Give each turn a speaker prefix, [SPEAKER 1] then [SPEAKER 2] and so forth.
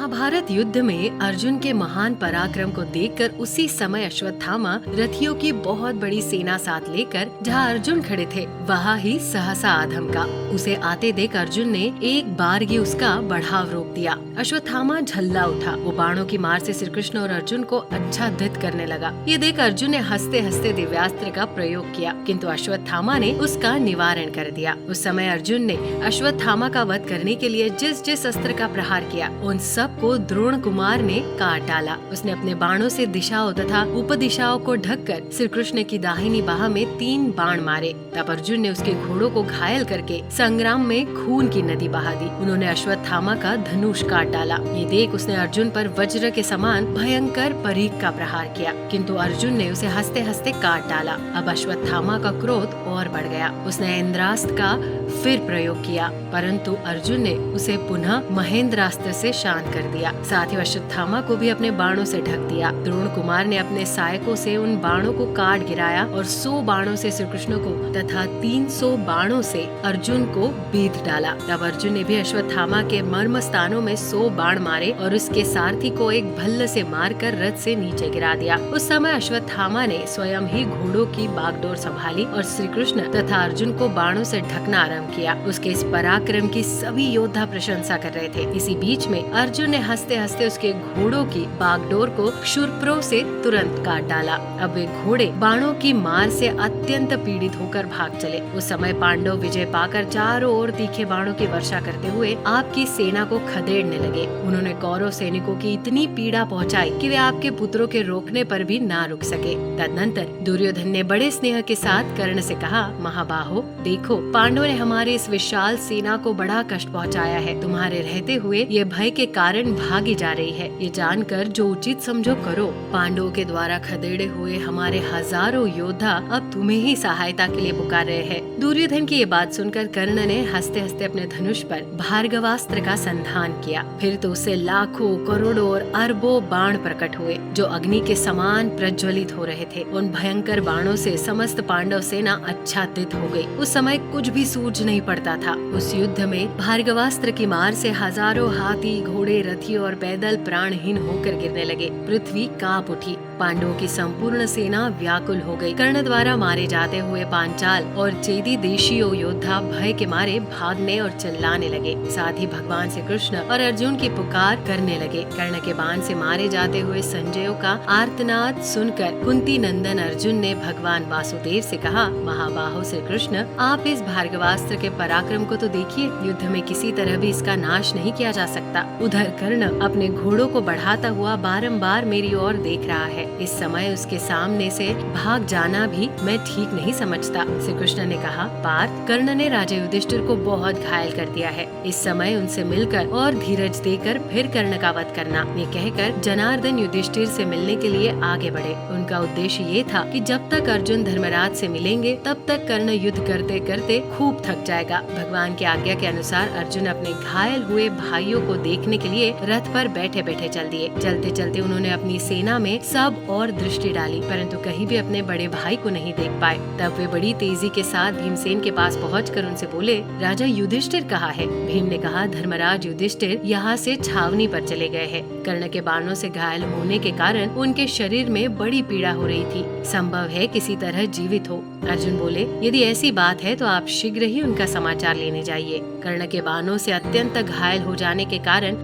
[SPEAKER 1] महाभारत युद्ध में अर्जुन के महान पराक्रम को देखकर उसी समय अश्वत्थामा रथियों की बहुत बड़ी सेना साथ लेकर जहाँ अर्जुन खड़े थे वहाँ ही सहसा आधम का। उसे आते देख अर्जुन ने एक बार ही उसका बढ़ाव रोक दिया। अश्वत्थामा झल्ला उठा। वो बाणों की मार से श्री कृष्ण और अर्जुन को आच्छादित करने लगा। ये देख अर्जुन ने हंसते हंसते दिव्यास्त्र का प्रयोग किया, किंतु अश्वत्थामा ने उसका निवारण कर दिया। उस समय अर्जुन ने अश्वत्थामा का वध करने के लिए जिस जिस अस्त्र का प्रहार किया उन सब को द्रोण कुमार ने काट डाला। उसने अपने बाणों से दिशाओं तथा उपदिशाओं को ढककर श्री कृष्ण की दाहिनी बाह में 3 बाण मारे। तब अर्जुन ने उसके घोड़ों को घायल करके संग्राम में खून की नदी बहा दी। उन्होंने अश्वत्थामा का धनुष काट डाला। ये देख उसने अर्जुन पर वज्र के समान भयंकर परीख का प्रहार किया, किंतु अर्जुन ने उसे हंसते हंसते काट डाला। अब अश्वत्थामा का क्रोध और बढ़ गया। उसने इंद्रास्त्र का फिर प्रयोग किया, परंतु अर्जुन ने उसे पुनः महेंद्रास्त्र से शांत कर दिया। साथ ही अश्वत्थामा को भी अपने बाणों से ढक दिया। द्रोण कुमार ने अपने सहायकों से उन बाणों को काट गिराया और 100 बाणों से श्री कृष्ण को तथा 300 बाणों से अर्जुन को बीध डाला। तब अर्जुन ने भी अश्वत्थामा के मर्म स्थानों में 100 बाण मारे और उसके सारथी को एक भल्ल से मारकर रथ से नीचे गिरा दिया। उस समय अश्वत्थामा ने स्वयं ही घोड़ों की बागडोर संभाली और श्री कृष्ण तथा अर्जुन को बाणों से ढकना आरंभ किया। उसके इस पराक्रम की सभी योद्धा प्रशंसा कर रहे थे। इसी बीच में अर्जुन ने हंसते हंसते उसके घोड़ों की बागडोर को शूर्पणखा से तुरंत काट डाला। अब वे घोड़े बाणों की मार से अत्यंत पीड़ित होकर भाग चले। उस समय पांडव विजय पाकर चारों ओर तीखे बाणों की वर्षा करते हुए आपकी सेना को खदेड़ने लगे। उन्होंने कौरव सैनिकों की इतनी पीड़ा पहुंचाई कि वे आपके पुत्रों के रोकने पर भी ना रुक सके। तदनंतर दुर्योधन ने बड़े स्नेह के साथ कर्ण से कहा, महाबाहो देखो, पांडवों ने हमारी इस विशाल सेना को बड़ा कष्ट पहुंचाया है। तुम्हारे रहते हुए ये भय के कारण भागी जा रही है। ये जानकर जो उचित समझो करो। पांडवों के द्वारा खदेड़े हुए हमारे हजारों योद्धा अब तुम्हें ही सहायता के लिए पुकार रहे हैं। दुर्योधन की ये बात सुनकर कर्ण ने हंसते हंसते अपने धनुष पर भार्गवास्त्र का संधान किया। फिर तो उससे लाखों करोड़ों और अरबों बाण प्रकट हुए जो अग्नि के समान प्रज्वलित हो रहे थे। उन भयंकर बाणों से समस्त पांडव सेना आच्छादित हो गई। उस समय कुछ भी सूझ नहीं पड़ता था। उस युद्ध में भार्गवास्त्र की मार से हजारों हाथी, घोड़े, रथी और पैदल प्राणहीन होकर गिरने लगे। पृथ्वी कांप उठी। पांडवों की संपूर्ण सेना व्याकुल हो गई। कर्ण द्वारा मारे जाते हुए पांचाल और चेदी देशीय योद्धा भय के मारे भागने और चिल्लाने लगे। साथ ही भगवान श्री कृष्ण और अर्जुन की पुकार करने लगे। कर्ण के बाण से मारे जाते हुए संजयों का आर्तनाद सुनकर कुंती नंदन अर्जुन ने भगवान वासुदेव से कहा, महाबाहो श्री कृष्ण, आप इस भार्गवास्त्र के पराक्रम को तो देखिए। युद्ध में किसी तरह भी इसका नाश नहीं किया जा सकता। उधर कर्ण अपने घोड़ों को बढ़ाता हुआ बारंबार मेरी ओर देख रहा है। इस समय उसके सामने से भाग जाना भी मैं ठीक नहीं समझता। श्री कृष्ण ने कहा, पार्थ, कर्ण ने राजा युधिष्ठिर को बहुत घायल कर दिया है। इस समय उनसे मिलकर और धीरज देकर फिर कर्ण का वध करना। ये कहकर जनार्दन युधिष्ठिर से मिलने के लिए आगे बढ़े। उनका उद्देश्य ये था कि जब तक अर्जुन धर्मराज से मिलेंगे तब तक कर्ण युद्ध करते करते खूब थक जाएगा। भगवान की आज्ञा के अनुसार अर्जुन अपने घायल हुए भाइयों को देखने के लिए रथ पर बैठे बैठे चल दिए। चलते चलते उन्होंने अपनी सेना में सब और दृष्टि डाली, परंतु कहीं भी अपने बड़े भाई को नहीं देख पाए। तब वे बड़ी तेजी के साथ भीमसेन के पास पहुंचकर उनसे बोले, राजा युधिष्ठिर कहाँ है? भीम ने कहा, धर्मराज युधिष्ठिर यहाँ से छावनी पर चले गए हैं। कर्ण के बाणों से घायल होने के कारण उनके शरीर में बड़ी पीड़ा हो रही थी। संभव है किसी तरह जीवित हो। अर्जुन बोले, यदि ऐसी बात है तो आप शीघ्र ही उनका समाचार लेने जाइए। कर्ण के बाणों से अत्यंत घायल हो जाने के कारण